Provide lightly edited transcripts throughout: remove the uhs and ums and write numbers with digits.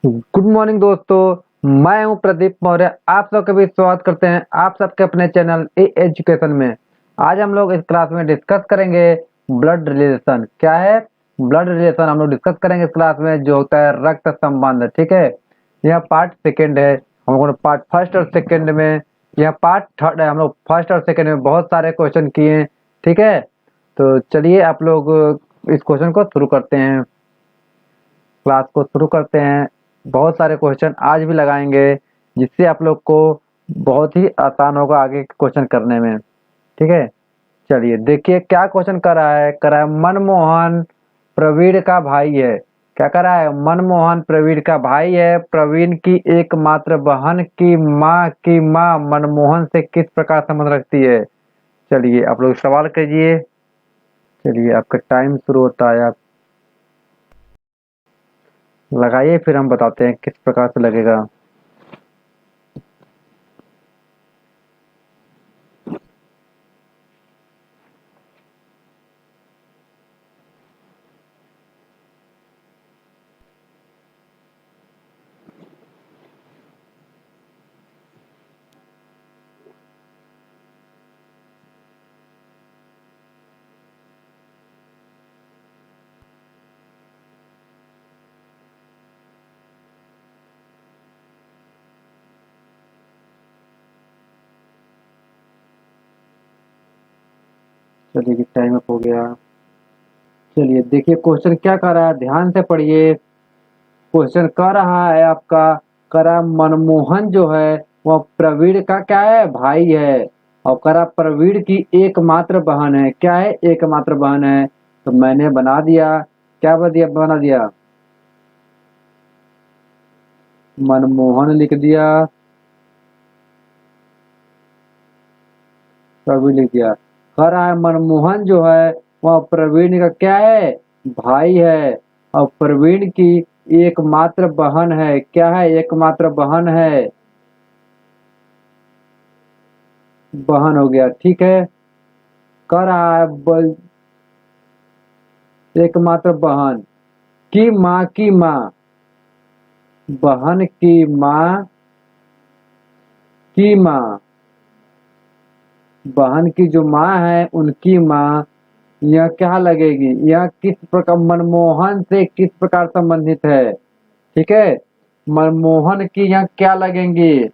Good morning दोस्तों, मैं हूं प्रदीप मौर्य। आप सबका भी स्वागत करते हैं आप सबके अपने चैनल ए एजुकेशन में। आज हम लोग इस क्लास में डिस्कस करेंगे ब्लड रिलेशन। क्या है ब्लड रिलेशन? हम लोग डिस्कस करेंगे इस क्लास में, जो होता है रक्त संबंध। ठीक है, यह पार्ट सेकेंड है। हम लोग पार्ट फर्स्ट और सेकेंड में, यह पार्ट थर्ड है। हम लोग फर्स्ट और सेकेंड में बहुत सारे क्वेश्चन किए हैं। ठीक है, तो चलिए आप लोग इस क्वेश्चन को शुरू करते हैं, क्लास को शुरू करते हैं। बहुत सारे क्वेश्चन आज भी लगाएंगे, जिससे आप लोग को बहुत ही आसान होगा आगे क्वेश्चन करने में। ठीक है, चलिए देखिए क्या क्वेश्चन कर रहा है मनमोहन प्रवीण का भाई है। क्या कर रहा है? मनमोहन प्रवीण का भाई है। प्रवीण की एकमात्र बहन की माँ मनमोहन से किस प्रकार संबंध रखती है? चलिए आप लोग सवाल कीजिए। चलिए आपका टाइम शुरू होता है, आप लगाइए, फिर हम बताते हैं किस प्रकार से लगेगा। चलिए टाइम अप हो गया। चलिए देखिए क्वेश्चन क्या कर रहा है, ध्यान से पढ़िए। क्वेश्चन कर रहा है आपका, करा मनमोहन जो है वह प्रवीण का क्या है? भाई है। और करा प्रवीण की एकमात्र बहन है। क्या है? एकमात्र बहन है। तो मैंने बना दिया, क्या बना दिया? मनमोहन लिख दिया, प्रवीण लिख दिया। कह रहा है मनमोहन जो है वह प्रवीण का क्या है? भाई है। और प्रवीण की एकमात्र बहन है। क्या है? एकमात्र बहन है। बहन हो गया, ठीक है। कह रहा है एकमात्र बहन की माँ, बहन की माँ की माँ, बहन की जो माँ है उनकी माँ, यह क्या लगेगी? यह किस प्रकार मनमोहन से किस प्रकार संबंधित है? ठीक है, मनमोहन की यहाँ क्या लगेंगी?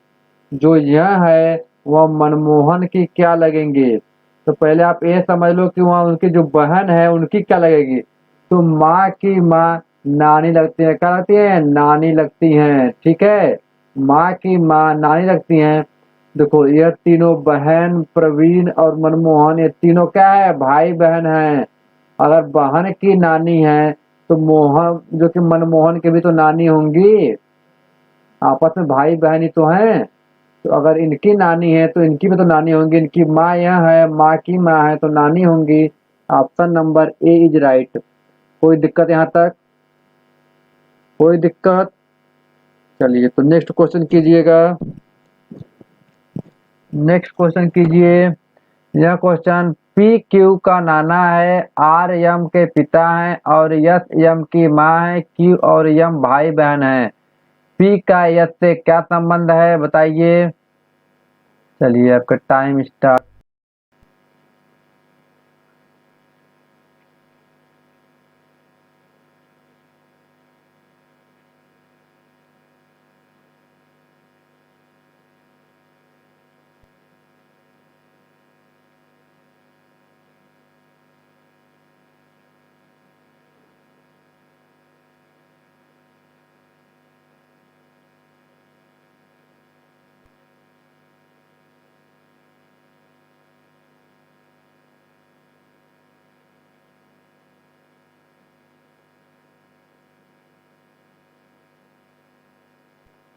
जो यह है वह मनमोहन की क्या लगेंगी? तो पहले आप ये समझ लो कि वहाँ उनकी जो बहन है उनकी क्या लगेगी। तो माँ की माँ नानी लगती है। क्या लगती है? नानी लगती हैं। ठीक है, माँ की माँ नानी लगती हैं। देखो यह तीनों बहन प्रवीण और मनमोहन, ये तीनों क्या है? भाई बहन हैं। अगर बहन की नानी है तो मोहन जो कि मनमोहन की भी तो नानी होंगी। आपस में भाई बहन ही तो हैं। तो अगर इनकी नानी है तो इनकी भी तो नानी होंगी। इनकी माँ यह है, माँ की माँ है तो नानी होंगी। Option number A is right. कोई दिक्कत यहाँ तक? कोई दिक्कत? चलिए तो नेक्स्ट क्वेश्चन कीजिएगा। नेक्स्ट क्वेश्चन कीजिए। यह क्वेश्चन पी क्यू का नाना है, आर एम के पिता हैं और यस एम की माँ है, क्यू और एम भाई बहन है। पी का यस से क्या संबंध है बताइए। चलिए आपका टाइम स्टार्ट।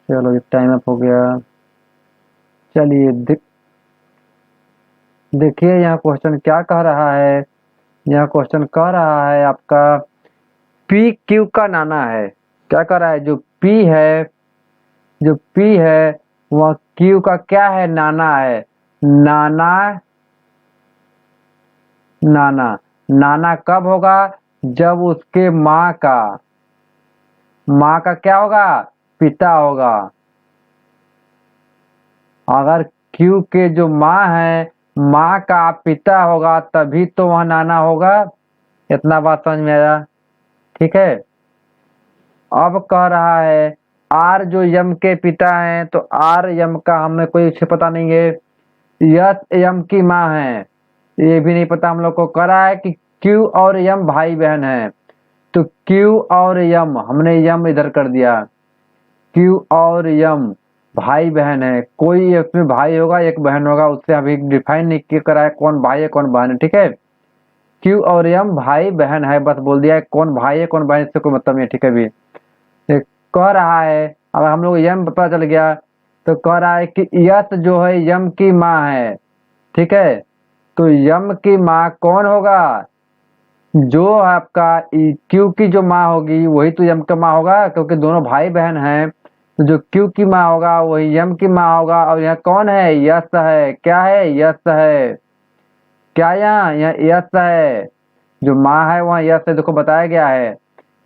चलो टाइम अप हो गया। चलिए देखिए यहाँ क्वेश्चन क्या कह रहा है। यह क्वेश्चन कह रहा है आपका पी क्यू का नाना है। क्या कह रहा है? जो पी है, जो पी है वह क्यू का क्या है? नाना है। नाना, नाना, नाना कब होगा? जब उसके माँ का क्या होगा? पिता होगा। अगर क्यू के जो माँ है, माँ का पिता होगा तभी तो वह नाना होगा। इतना बात समझ में आया? ठीक है। अब कह रहा है आर जो यम के पिता हैं, तो आर यम का हमें कोई उसे पता नहीं है। यस यम की माँ है, ये भी नहीं पता हम लोग को। कह रहा है कि क्यू और यम भाई बहन है, तो क्यू और यम, हमने यम इधर कर दिया। क्यू और यम भाई बहन है, कोई इसमें भाई होगा एक बहन होगा, उससे अभी डिफाइन नहीं करा है कौन भाई है कौन बहन है। ठीक है, क्यू और यम भाई बहन है, बस बोल दिया है। कौन भाई है कौन बहन इससे कोई मतलब नहीं। ठीक है, भी ये कह रहा है अब हम लोग यम पता चल गया, तो कह रहा है कि यस जो है यम की माँ है। ठीक है, तो यम की माँ कौन होगा? जो आपका क्यू की जो माँ होगी वही तो यम का माँ होगा, क्योंकि दोनों भाई बहन हैं। तो जो क्यू की माँ होगा वही यम की माँ होगा। और यहाँ कौन है? यस है। क्या है? यस है। क्या यहाँ यस है, जो माँ है वहाँ यस है, देखो बताया गया है।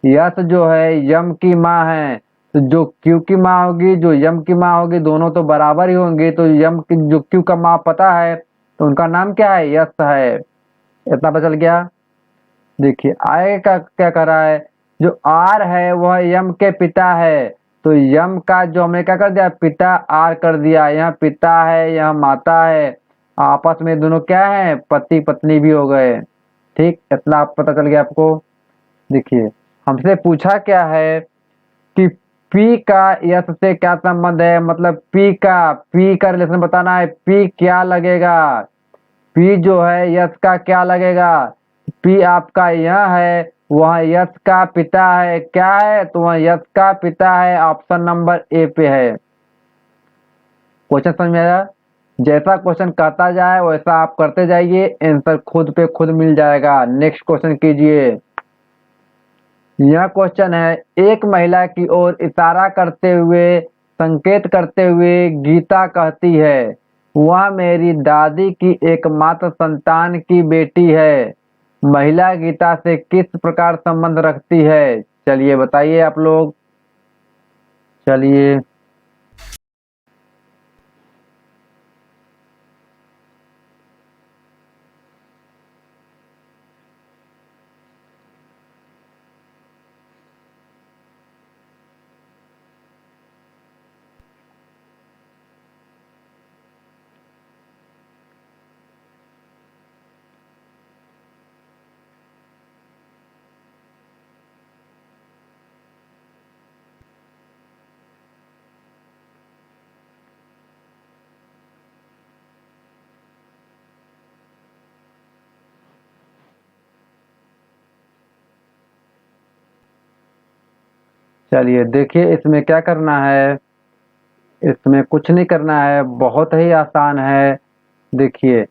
यस जो है यम की माँ है, तो जो क्यू की माँ होगी जो यम की माँ होगी दोनों तो बराबर ही होंगे। तो यम की जो क्यू का माँ पता है, तो उनका नाम क्या है? यस है। इतना पता चल गया। देखिए आगे का क्या कर रहा है, जो आर है वह यम के पिता है, तो यम का जो हमने क्या कर दिया, पिता आर कर दिया। यहाँ पिता है यहाँ माता है, आपस में दोनों क्या है? पति पत्नी भी हो गए। ठीक, इतना आप पता चल गया आपको। देखिए हमसे पूछा क्या है कि पी का यस से क्या संबंध है, मतलब पी का रिलेशन बताना है। पी क्या लगेगा? पी जो है यस का क्या लगेगा? पी आपका यह है, वह यस का पिता है। क्या है? तो वह यस का पिता है। ऑप्शन नंबर ए पे है। क्वेश्चन समझ में आया? जैसा क्वेश्चन कहता जाए वैसा आप करते जाइए, आंसर खुद पे खुद मिल जाएगा। नेक्स्ट क्वेश्चन कीजिए। यह क्वेश्चन है, एक महिला की ओर इशारा करते हुए, संकेत करते हुए गीता कहती है वह मेरी दादी की एकमात्र संतान की बेटी है। महिला गीता से किस प्रकार संबंध रखती है? चलिए बताइए आप लोग। चलिए चलिए देखिए इसमें क्या करना है, इसमें कुछ नहीं करना है, बहुत ही आसान है। देखिए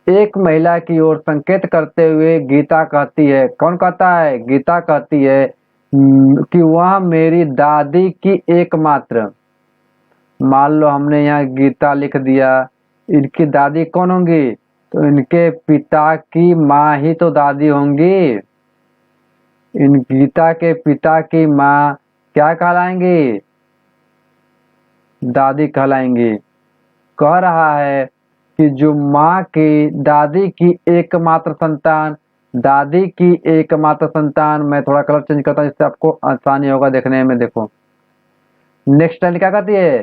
एक महिला की ओर संकेत करते हुए गीता कहती है, कौन कहता है? गीता कहती है कि वह मेरी दादी की एकमात्र, मान लो हमने यहाँ गीता लिख दिया, इनकी दादी कौन होंगी? तो इनके पिता की माँ ही तो दादी होंगी। इन गीता के पिता की माँ क्या कहलाएंगी? दादी कहलाएंगी। कह रहा है कि जो माँ की दादी की एकमात्र संतान, दादी की एकमात्र संतान, मैं थोड़ा कलर चेंज करता हूँ जिससे आपको आसानी होगा देखने में। देखो नेक्स्ट लाइन क्या कहती है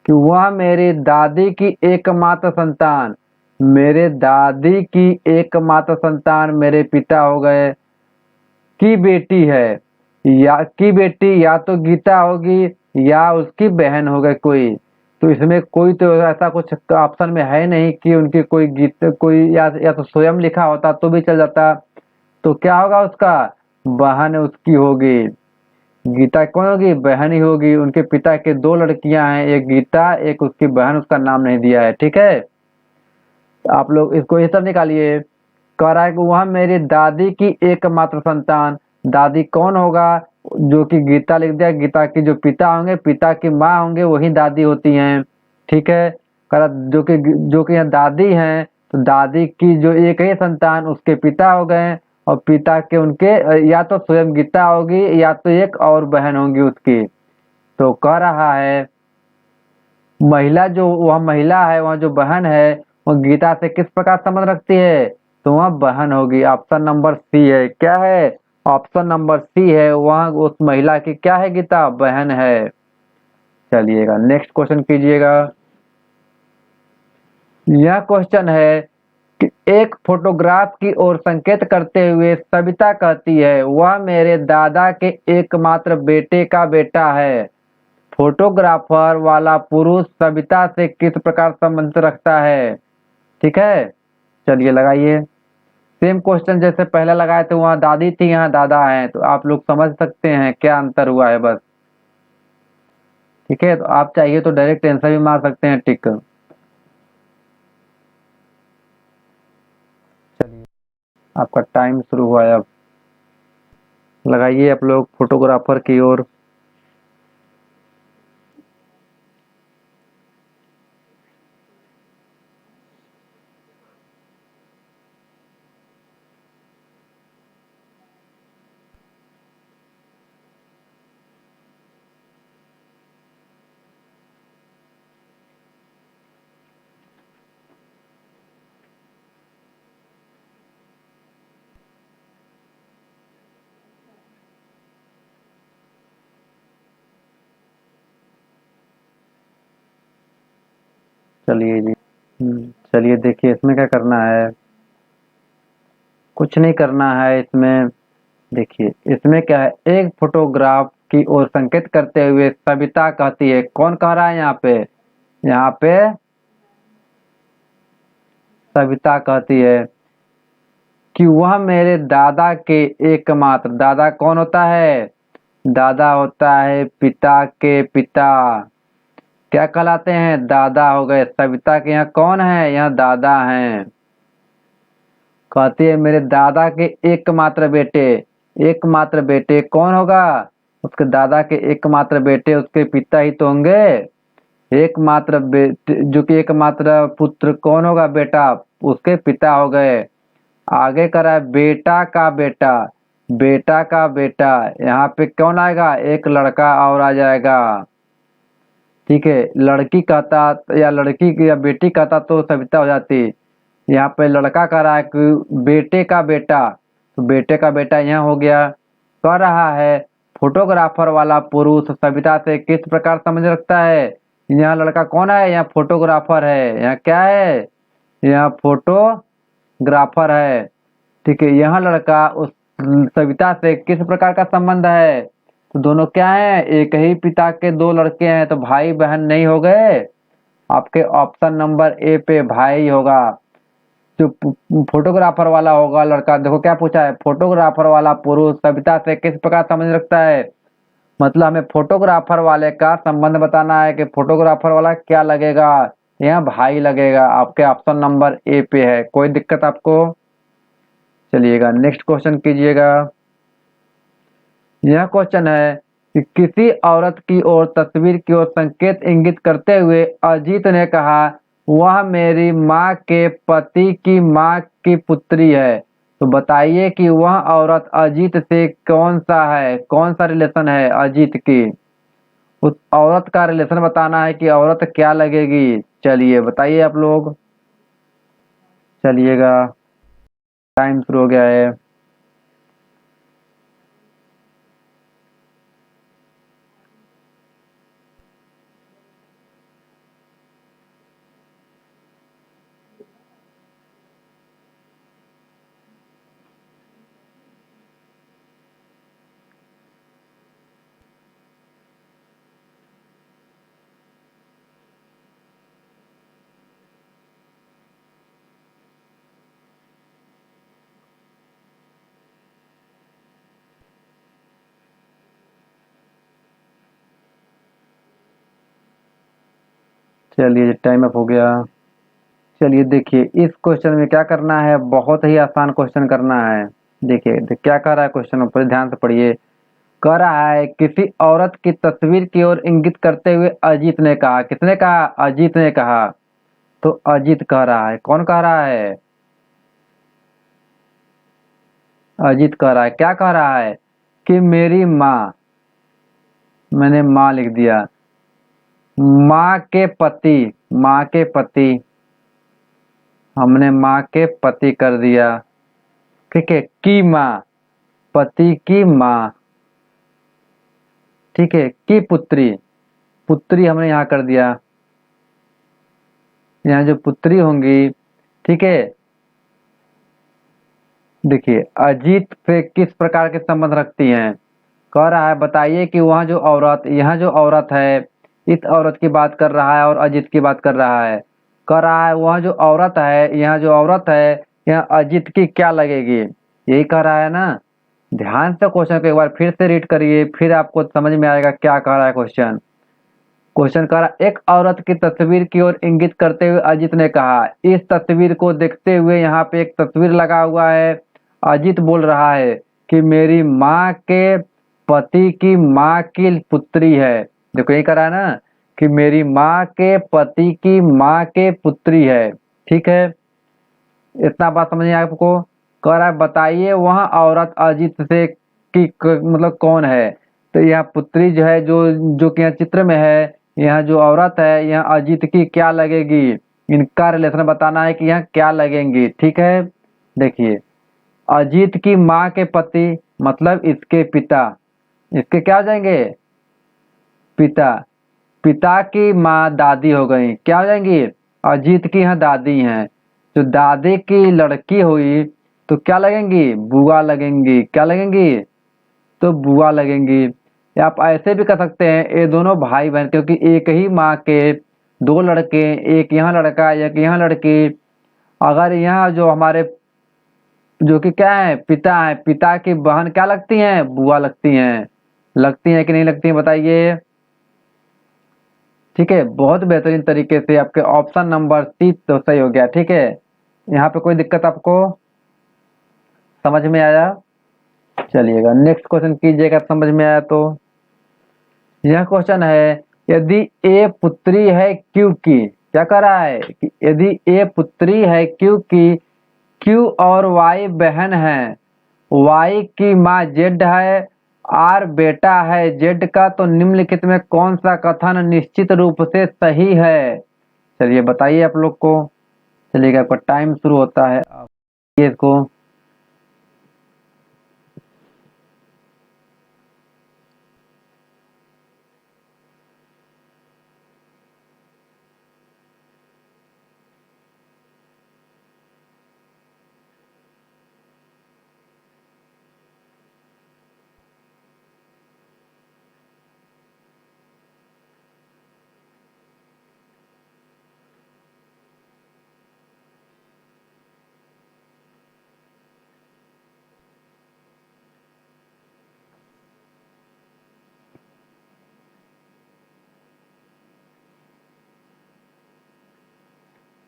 कि वह मेरी दादी की एकमात्र संतान, मेरे दादी की एकमात्र संतान मेरे पिता हो गए, की बेटी है। या की बेटी या तो गीता होगी या उसकी बहन हो गई कोई। तो इसमें कोई तो ऐसा कुछ ऑप्शन में है नहीं कि उनकी कोई गीत कोई या तो स्वयं लिखा होता तो भी चल जाता। तो क्या होगा उसका? बहन उसकी होगी। गीता कौन होगी? बहन ही होगी। उनके पिता के दो लड़कियां हैं, एक गीता एक उसकी बहन, उसका नाम नहीं दिया है। ठीक है, आप लोग इसको इस तरह निकालिए। कह रहा है कि वह मेरी दादी की एकमात्र संतान, दादी कौन होगा? जो कि गीता लिख दिया, गीता की जो पिता होंगे, पिता की माँ होंगे वही दादी होती हैं। ठीक है, कह रहा जो कि यहाँ दादी हैं, तो दादी की जो एक ही संतान उसके पिता हो गए, और पिता के उनके या तो स्वयं गीता होगी या तो एक और बहन होंगी उसकी। तो कह रहा है महिला जो वह महिला है, वह जो बहन है, वह गीता से किस प्रकार संबंध रखती है? तो वह बहन होगी। ऑप्शन नंबर सी है। क्या है? ऑप्शन नंबर सी है। वह उस महिला की क्या है? गीता बहन है। चलिएगा नेक्स्ट क्वेश्चन कीजिएगा। यह क्वेश्चन है कि एक फोटोग्राफ की ओर संकेत करते हुए सविता कहती है वह मेरे दादा के एकमात्र बेटे का बेटा है। फोटोग्राफर वाला पुरुष सविता से किस प्रकार संबंध रखता है? ठीक है, चलिए लगाइए। सेम क्वेश्चन जैसे पहले लगाए थे, वहाँ दादी थी, यहाँ दादा है, तो आप लोग समझ सकते हैं क्या अंतर हुआ है बस। ठीक है, तो आप चाहिए तो डायरेक्ट आंसर भी मार सकते हैं टिक। चलिए आपका टाइम शुरू हुआ है, अब लगाइए आप लोग फोटोग्राफर की ओर। चलिए जी। चलिए देखिए इसमें क्या करना है। कुछ नहीं करना है इसमें। देखिए इसमें क्या है, एक फोटोग्राफ की ओर संकेत करते हुए सविता कहती है, कौन कह रहा है यहाँ पे? यहाँ पे सविता कहती है कि वह मेरे दादा के एकमात्र, दादा कौन होता है? दादा होता है पिता के पिता। क्या कहलाते हैं? दादा हो गए। सविता के यहाँ कौन है? यहाँ दादा हैं। कहती है मेरे दादा के एकमात्र बेटे। एकमात्र बेटे कौन होगा? उसके दादा के एकमात्र बेटे उसके पिता ही तो होंगे। एकमात्र बेटे जो कि एकमात्र पुत्र कौन होगा? बेटा, उसके पिता हो गए। आगे करा बेटा का बेटा। बेटा का बेटा, यहाँ पे कौन आएगा? एक लड़का और आ जाएगा। ठीक है, लड़की कहता या लड़की या बेटी कहता तो सविता हो जाती। यहाँ पे लड़का कह रहा है कि बेटे का बेटा, तो बेटे का बेटा यहाँ हो गया। कह रहा है फोटोग्राफर वाला पुरुष सविता से किस प्रकार समझ रखता है? यहाँ लड़का कौन है? यहाँ फोटोग्राफर है। यहाँ क्या है? यहाँ फोटोग्राफर है। ठीक है, यहाँ लड़का उस सविता से किस प्रकार का संबंध है? तो दोनों क्या है? एक ही पिता के दो लड़के हैं, तो भाई बहन नहीं हो गए। आपके ऑप्शन नंबर ए पे भाई होगा। जो फोटोग्राफर वाला होगा लड़का, देखो क्या पूछा है, फोटोग्राफर वाला पुरुष सविता से किस प्रकार समझ रखता है? मतलब हमें फोटोग्राफर वाले का संबंध बताना है कि फोटोग्राफर वाला क्या लगेगा? यहाँ भाई लगेगा। आपके ऑप्शन नंबर ए पे है। कोई दिक्कत आपको? चलिएगा नेक्स्ट क्वेश्चन कीजिएगा। यह क्वेश्चन है कि किसी औरत की ओर तस्वीर की ओर संकेत इंगित करते हुए अजीत ने कहा वह मेरी माँ के पति की माँ की पुत्री है। तो बताइए कि वह औरत अजीत से कौन सा है? कौन सा रिलेशन है अजीत की? उस औरत का रिलेशन बताना है कि औरत क्या लगेगी। चलिए बताइए आप लोग। चलिएगा टाइम शुरू हो गया है। चलिए टाइम अप हो गया। चलिए देखिए इस क्वेश्चन में क्या करना है, बहुत ही आसान क्वेश्चन करना है। देखिए क्या कह रहा है क्वेश्चन, ऊपर ध्यान से पढ़िए। कह रहा है किसी औरत की तस्वीर की ओर इंगित करते हुए अजीत ने कहा। किसने कहा? अजीत ने कहा। तो अजीत कह रहा है, कौन कह रहा है? अजीत कह रहा है। क्या कह रहा है? कि मेरी माँ, मैंने माँ लिख दिया। माँ के पति, माँ के पति, हमने माँ के पति कर दिया। ठीक है, की माँ, पति की माँ। ठीक है, की पुत्री, पुत्री हमने यहाँ कर दिया। यहाँ जो पुत्री होंगी, ठीक है, देखिए अजीत से किस प्रकार के संबंध रखती हैं। कह रहा है बताइए कि वहाँ जो औरत, यहाँ जो औरत है, इस औरत की बात कर रहा है और अजीत की बात कर रहा है। कह रहा है वहाँ जो औरत है, यहाँ जो औरत है, यहाँ अजीत की क्या लगेगी, यही कह रहा है ना। ध्यान से क्वेश्चन को एक बार फिर से रीड करिए, फिर आपको समझ में आएगा क्या कह रहा है क्वेश्चन। क्वेश्चन कह रहा, एक औरत की तस्वीर की ओर इंगित करते हुए अजीत ने कहा, इस तस्वीर को देखते हुए यहाँ पे एक तस्वीर लगा हुआ है। अजीत बोल रहा है कि मेरी माँ के पति की माँ की पुत्री है। देखो यही कह रहा है ना कि मेरी माँ के पति की माँ के पुत्री है। ठीक है, इतना बात समझ में आपको। कह रहा है बताइए वह औरत अजीत से मतलब कौन है। तो यह पुत्री जो है, जो जो कि यहाँ चित्र में है, यहाँ जो औरत है, यहाँ अजीत की क्या लगेगी, इनका रिलेशन बताना है कि यहाँ क्या लगेंगी। ठीक है, देखिए अजीत की माँ के पति मतलब इसके पिता, इसके क्या हो जाएंगे, पिता। पिता की माँ दादी हो गई, क्या हो जाएंगी, अजीत की यहाँ दादी हैं। जो दादी की लड़की हुई तो क्या लगेंगी, बुआ लगेंगी। क्या लगेंगी, तो बुआ लगेंगी। या आप ऐसे भी कर सकते हैं, ये दोनों भाई बहन, क्योंकि एक ही माँ के दो लड़के, एक यहाँ लड़का एक यहाँ लड़की। अगर यहाँ जो हमारे जो कि क्या है, पिता है, पिता की बहन क्या लगती हैं, बुआ लगती हैं। लगती हैं कि नहीं लगती हैं बताइए। ठीक है, बहुत बेहतरीन तरीके से आपके ऑप्शन नंबर सी तो सही हो गया। ठीक है, यहाँ पे कोई दिक्कत आपको समझ में आया। चलिएगा नेक्स्ट क्वेश्चन कीजिएगा, समझ में आया तो। यह क्वेश्चन है, यदि ए पुत्री है क्यू की, क्या कर रहा है कि यदि ए पुत्री है क्यू की, क्यू और वाई बहन है, वाई की माँ जेड है, आर बेटा है जेड का, तो निम्नलिखित में कौन सा कथन निश्चित रूप से सही है। चलिए बताइए आप लोग को। चलिएगा आपका टाइम शुरू होता है, आप इसको।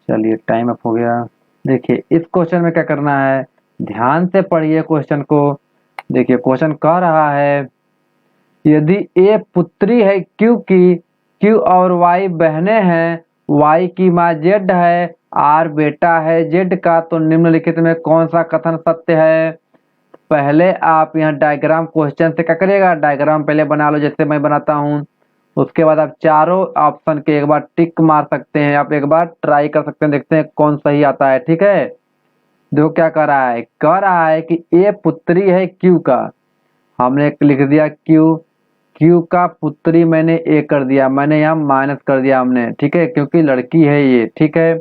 चलिए टाइम अप हो गया। देखिए इस क्वेश्चन में क्या करना है, ध्यान से पढ़िए क्वेश्चन को। देखिए क्वेश्चन कह रहा है, यदि ए पुत्री है क्यू की, क्यू और वाई बहनें हैं, वाई की माँ जेड है, आर बेटा है जेड का, तो निम्नलिखित में कौन सा कथन सत्य है। पहले आप यहाँ डायग्राम क्वेश्चन से क्या करिएगा, डायग्राम पहले बना लो जैसे मैं बनाता हूँ। उसके बाद आप चारों ऑप्शन के एक बार टिक मार सकते हैं, आप एक बार ट्राई कर सकते हैं, देखते हैं कौन सही आता है। ठीक है, देखो क्या कह रहा है, कह रहा है कि ए पुत्री है क्यू का, हमने लिख दिया क्यू, क्यू का पुत्री मैंने ए कर दिया, मैंने यहाँ माइनस कर दिया हमने। ठीक है, क्योंकि लड़की है ये। ठीक है,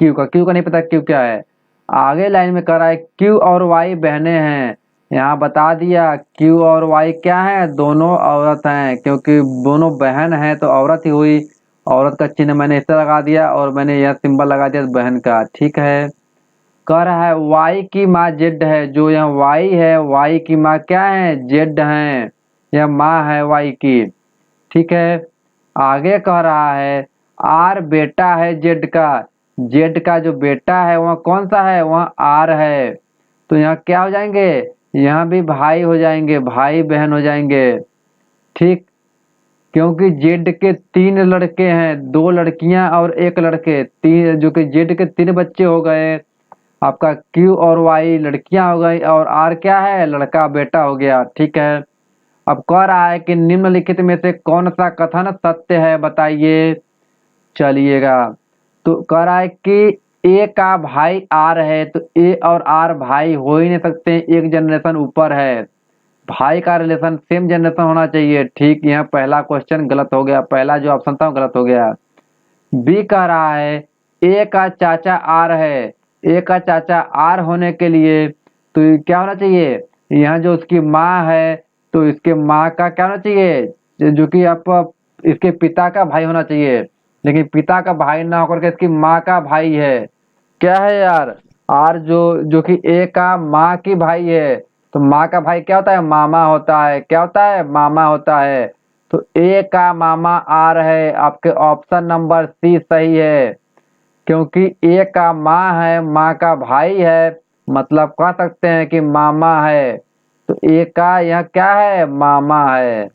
क्यू का नहीं पता क्यू क्या है। आगे लाइन में कह रहा है क्यू और वाई बहनें हैं, यहाँ बता दिया क्यू और वाई क्या है, दोनों औरत हैं, क्योंकि दोनों बहन हैं तो औरत ही हुई। औरत का चिन्ह मैंने इस तरह लगा दिया और मैंने यह सिंबल लगा दिया बहन का। ठीक है, कह रहा है वाई की माँ जेड है, जो यहाँ वाई है, वाई की माँ क्या है, जेड है, यह माँ है वाई की। ठीक है, आगे कह रहा है आर बेटा है जेड का, जेड का जो बेटा है वह कौन सा है, वह आर है। तो यहाँ क्या हो जाएंगे, यहाँ भी भाई हो जाएंगे, भाई बहन हो जाएंगे। ठीक, क्योंकि जेड के तीन लड़के हैं, दो लड़कियां और एक लड़के, तीन, जो कि जेड के तीन बच्चे हो गए। आपका क्यू और वाई लड़कियां हो गई और आर क्या है, लड़का बेटा हो गया। ठीक है, अब कह रहा है कि निम्नलिखित में से कौन सा कथन सत्य है, बताइए। चलिएगा, तो कह रहा है कि ए का भाई आर है, तो ए और आर भाई हो ही नहीं सकते, एक जनरेशन ऊपर है। भाई का रिलेशन सेम जनरेशन होना चाहिए। ठीक, यहाँ पहला क्वेश्चन गलत हो गया, पहला जो ऑप्शन था वो गलत हो गया। बी कह रहा है ए का चाचा आर है, ए का चाचा आर होने के लिए तो ये क्या होना चाहिए, यहाँ जो उसकी माँ है तो इसके माँ का क्या होना चाहिए, जो कि आप इसके पिता का भाई होना चाहिए, लेकिन पिता का भाई ना होकर के इसकी माँ का भाई है। क्या है यार, आर जो जो कि ए का माँ की भाई है, तो माँ का भाई क्या होता है, मामा होता है। क्या होता है, मामा होता है। तो ए का मामा आर है, आपके ऑप्शन नंबर सी सही है, क्योंकि ए का माँ है, माँ का भाई है, मतलब कह सकते हैं कि मामा है। तो ए का यह क्या है, मामा है,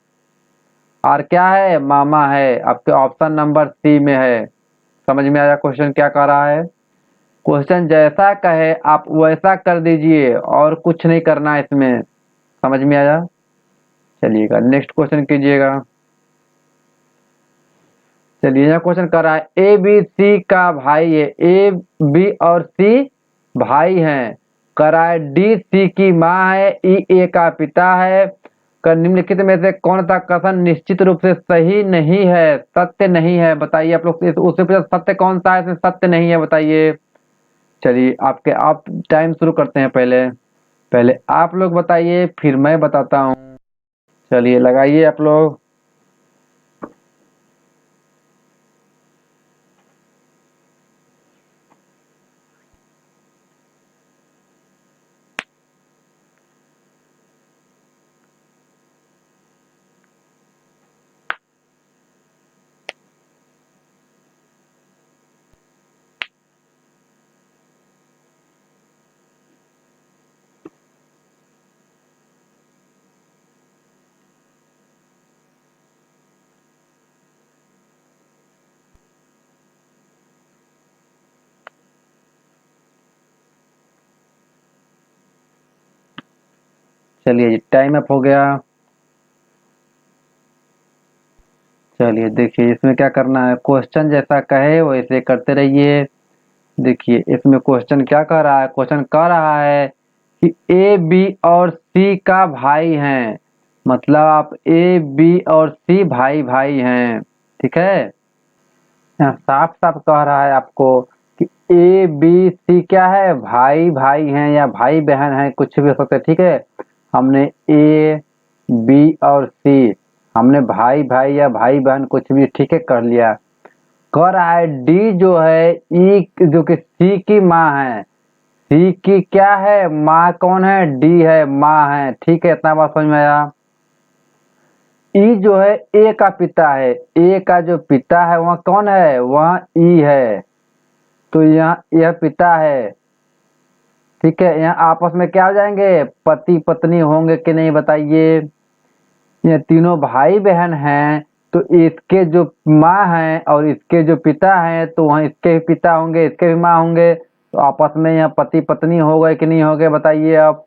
और क्या है, मामा है, आपके ऑप्शन नंबर सी में है। समझ में आया क्वेश्चन क्या कह रहा है। क्वेश्चन जैसा कहे आप वैसा कर दीजिए, और कुछ नहीं करना है इसमें। समझ में आया। चलिएगा नेक्स्ट क्वेश्चन कीजिएगा। चलिए, यह क्वेश्चन कर रहा है ए बी सी का भाई है, ए बी और सी भाई हैं। कर रहा है डी सी की माँ है, ई ए का पिता है। कर निम्नलिखित में से कौन सा कथन निश्चित रूप से सही नहीं है, सत्य नहीं है, बताइए। आप लोग उससे पूछा सत्य कौन सा है, इसमें सत्य नहीं है, बताइए। चलिए आप टाइम शुरू करते हैं। पहले पहले आप लोग बताइए, फिर मैं बताता हूँ। चलिए लगाइए आप लोग। चलिए टाइम अप हो गया। चलिए देखिए, इसमें क्या करना है, क्वेश्चन जैसा कहे वैसे करते रहिए। देखिए इसमें क्वेश्चन क्या कह रहा है, क्वेश्चन कह रहा है कि ए बी और सी का भाई हैं, मतलब आप ए बी और सी भाई भाई हैं। ठीक है, यहाँ साफ साफ कह रहा है आपको कि ए बी सी क्या है, भाई भाई हैं या भाई बहन हैं, कुछ भी हो सकता है। ठीक है, हमने ए बी और सी, हमने भाई भाई या भाई बहन कुछ भी ठीक है कर लिया। कह रहा है डी जो है ई जो कि सी की माँ है, सी की क्या है, माँ कौन है, डी है, माँ है। ठीक है, इतना बात समझ में आया। ई जो है ए का पिता है, ए का जो पिता है वह कौन है, वह ई है। तो यहाँ यह पिता है। ठीक है, यहाँ आपस में क्या हो जाएंगे, पति पत्नी होंगे कि नहीं, बताइए। ये तीनों भाई बहन हैं, तो इसके जो माँ हैं और इसके जो पिता हैं, तो वहाँ इसके भी पिता होंगे, इसके भी माँ होंगे, तो आपस में यहाँ पति पत्नी हो गए कि नहीं हो गए, बताइए। अब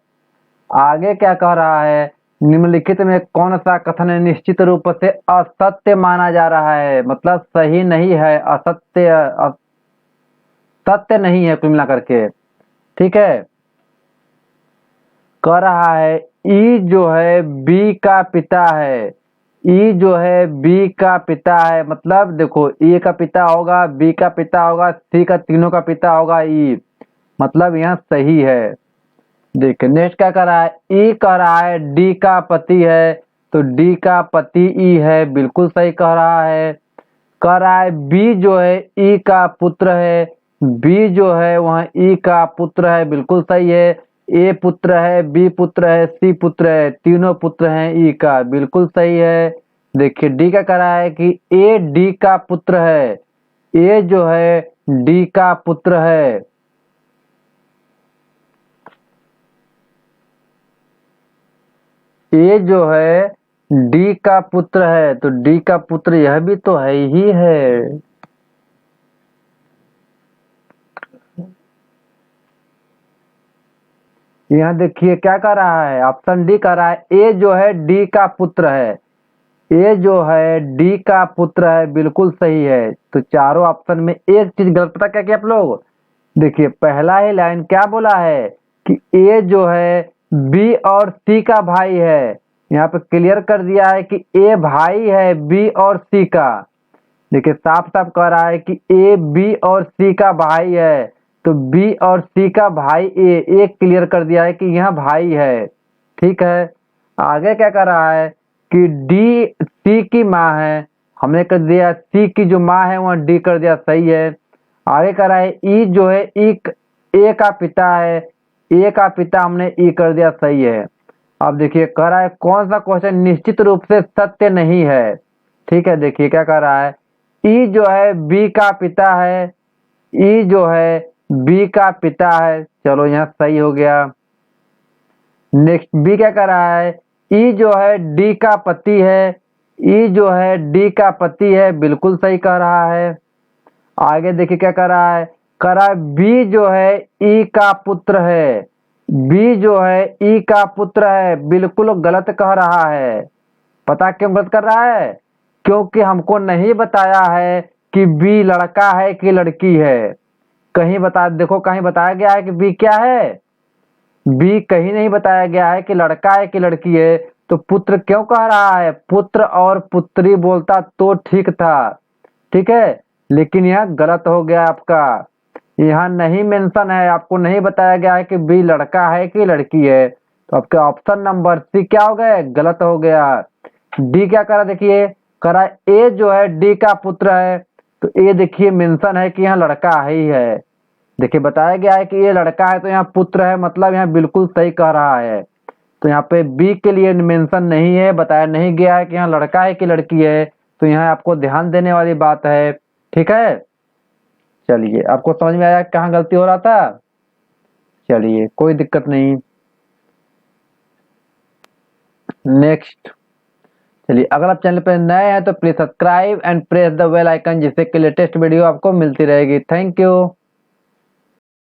आगे क्या कह रहा है, निम्नलिखित में कौन सा कथन निश्चित रूप से असत्य माना जा रहा है, मतलब सही नहीं है, असत्य सत्य नहीं है कुल मिला करके। ठीक है, कह रहा है ई जो है बी का पिता है, ई जो है बी का पिता है, मतलब देखो ए का पिता होगा, बी का पिता होगा, सी का, तीनों का पिता होगा ई, मतलब यहाँ सही है। देखिए नेक्स्ट क्या कर रहा है, ई कह रहा है डी का पति है, तो डी का पति ई है, बिल्कुल सही कह रहा है। कह रहा है बी जो है ई का पुत्र है, बी जो है वह ई का पुत्र है, बिल्कुल सही है। ए पुत्र है, बी पुत्र है, सी पुत्र है, तीनों पुत्र हैं ई का, बिल्कुल सही है। देखिए डी क्या कह रहा है कि ए डी का पुत्र है, ए जो है डी का पुत्र है। ए जो है डी का पुत्र है, तो डी का पुत्र यह भी तो है ही है। यहाँ देखिए क्या कर रहा है, ऑप्शन डी कर रहा है ए जो है डी का पुत्र है। ए जो है डी का पुत्र है, बिल्कुल सही है। तो चारों ऑप्शन में एक चीज गलत, पता क्या किया आप लोग? देखिए पहला ही लाइन क्या बोला है कि ए जो है बी और सी का भाई है। यहाँ पे क्लियर कर दिया है कि ए भाई है बी और सी का। देखिए साफ साफ कह रहा है कि ए बी और सी का भाई है, तो बी और सी का भाई ए क्लियर कर दिया है कि यह भाई है। ठीक है, आगे क्या कर रहा है कि डी सी की माँ है, हमने कर दिया सी की जो माँ है वह डी कर दिया, सही है। आगे कर रहा है ई जो है ए का पिता है, ए का पिता हमने ई कर दिया, सही है। अब देखिए कह रहा है कौन सा क्वेश्चन निश्चित रूप से सत्य नहीं है। ठीक है, देखिए क्या कह रहा है, ई जो है बी का पिता है, ई जो है बी का पिता है, चलो यहाँ सही हो गया। नेक्स्ट बी क्या कर रहा है, ई जो है डी का पति है, ई जो है डी का पति है, बिल्कुल सही कह रहा है। आगे देखिए क्या कर रहा है, कह रहा है बी जो है ई का पुत्र है, बी जो है ई का पुत्र है, बिल्कुल गलत कह रहा है। पता क्यों गलत कर रहा है? क्योंकि हमको नहीं बताया है कि बी लड़का है कि लड़की है। कहीं बता देखो, कहीं बताया गया है कि बी क्या है? बी कहीं नहीं बताया गया है कि लड़का है कि लड़की है। तो पुत्र क्यों कह रहा है? पुत्र और पुत्री बोलता तो ठीक था, ठीक है, लेकिन यह गलत हो गया आपका। यहाँ नहीं मेंशन है, आपको नहीं बताया गया है कि बी लड़का है कि लड़की है, तो आपके ऑप्शन नंबर सी क्या हो गया? गलत हो गया। डी क्या करा, देखिए करा ए जो है डी का पुत्र है, तो ए देखिए मेंशन है कि यहाँ लड़का ही है। देखिए बताया गया है कि ये लड़का है, तो यहाँ पुत्र है, मतलब यहाँ बिल्कुल सही कह रहा है। तो यहाँ पे बी के लिए मेंशन नहीं है, बताया नहीं गया है कि यहाँ लड़का है कि लड़की है, तो यहाँ आपको ध्यान देने वाली बात है। ठीक है, चलिए आपको समझ में आया कहाँ गलती हो रहा था? चलिए कोई दिक्कत नहीं। नेक्स्ट, चलिए अगर आप चैनल पर नए हैं तो please subscribe and press the bell icon, जिससे कि लेटेस्ट वीडियो आपको मिलती रहेगी। Thank you.